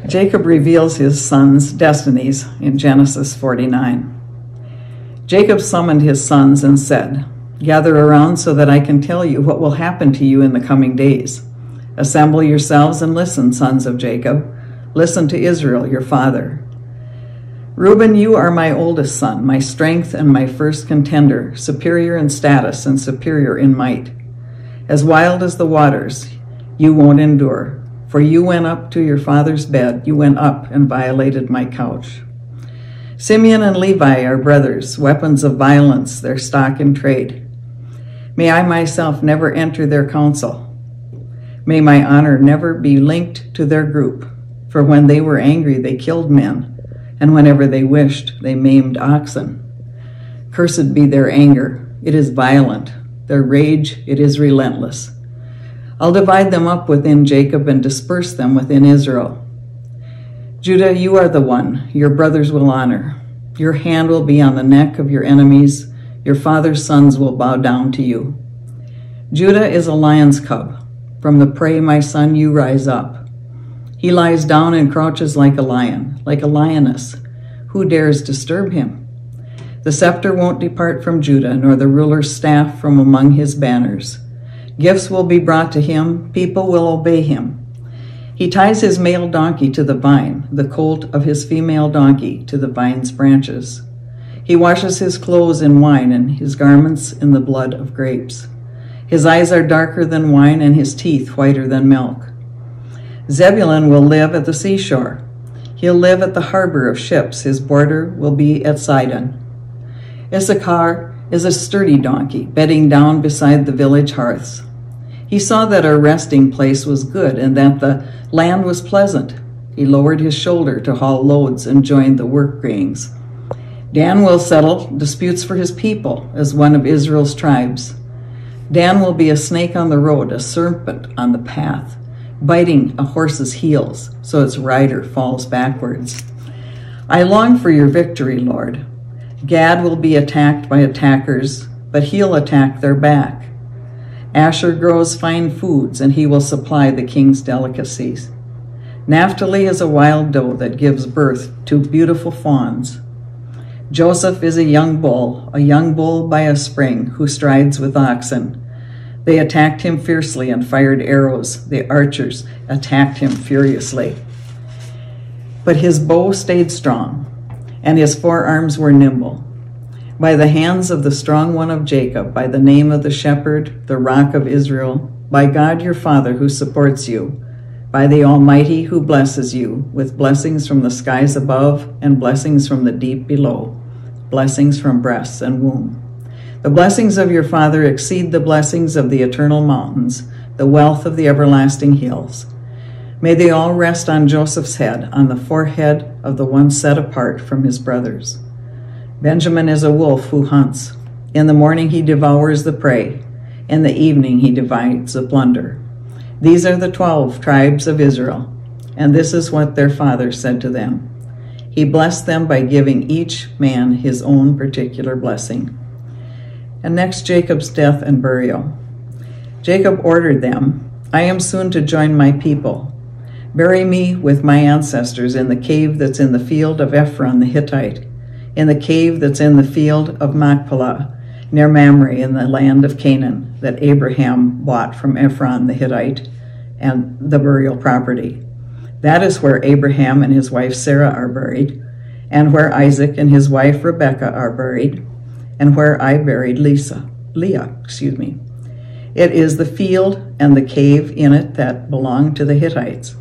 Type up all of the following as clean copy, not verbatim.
Jacob reveals his sons' destinies in Genesis 49. Jacob summoned his sons and said, "Gather around so that I can tell you what will happen to you in the coming days. Assemble yourselves and listen, sons of Jacob. Listen to Israel, your father. Reuben, you are my oldest son, my strength and my first contender, superior in status and superior in might. As wild as the waters, you won't endure. For you went up to your father's bed, you went up and violated my couch. Simeon and Levi are brothers, weapons of violence, their stock in trade. May I myself never enter their council. May my honor never be linked to their group. For when they were angry, they killed men, and whenever they wished, they maimed oxen. Cursed be their anger, it is violent. Their rage, it is relentless. I'll divide them up within Jacob and disperse them within Israel. Judah, you are the one your brothers will honor. Your hand will be on the neck of your enemies. Your father's sons will bow down to you. Judah is a lion's cub. From the prey, my son, you rise up. He lies down and crouches like a lion, like a lioness. Who dares disturb him? The scepter won't depart from Judah, nor the ruler's staff from among his banners. Gifts will be brought to him, people will obey him. He ties his male donkey to the vine, the colt of his female donkey to the vine's branches. He washes his clothes in wine and his garments in the blood of grapes. His eyes are darker than wine and his teeth whiter than milk. Zebulun will live at the seashore. He'll live at the harbor of ships. His border will be at Sidon. Issachar is a sturdy donkey, bedding down beside the village hearths. He saw that our resting place was good and that the land was pleasant. He lowered his shoulder to haul loads and joined the work gangs. Dan will settle disputes for his people as one of Israel's tribes. Dan will be a snake on the road, a serpent on the path, biting a horse's heels so its rider falls backwards. I long for your victory, Lord. Gad will be attacked by attackers, but he'll attack their back. Asher grows fine foods, and he will supply the king's delicacies. Naphtali is a wild doe that gives birth to beautiful fawns. Joseph is a young bull by a spring, who strides with oxen. They attacked him fiercely and fired arrows. The archers attacked him furiously. But his bow stayed strong, and his forearms were nimble. By the hands of the strong one of Jacob, by the name of the shepherd, the rock of Israel, by God your Father who supports you, by the Almighty who blesses you, with blessings from the skies above and blessings from the deep below, blessings from breasts and womb. The blessings of your Father exceed the blessings of the eternal mountains, the wealth of the everlasting hills. May they all rest on Joseph's head, on the forehead of the one set apart from his brothers. Benjamin is a wolf who hunts. In the morning he devours the prey. In the evening he divides the plunder. These are the 12 tribes of Israel, and this is what their father said to them. He blessed them by giving each man his own particular blessing. And next, Jacob's death and burial. Jacob ordered them, I am soon to join my people. Bury me with my ancestors in the cave that's in the field of Ephron the Hittite, in the cave that's in the field of Machpelah, near Mamre in the land of Canaan, that Abraham bought from Ephron the Hittite and the burial property. That is where Abraham and his wife Sarah are buried, and where Isaac and his wife Rebekah are buried, and where I buried Leah. It is the field and the cave in it that belonged to the Hittites.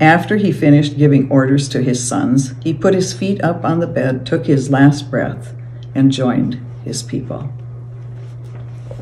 After he finished giving orders to his sons, he put his feet up on the bed, took his last breath, and joined his people.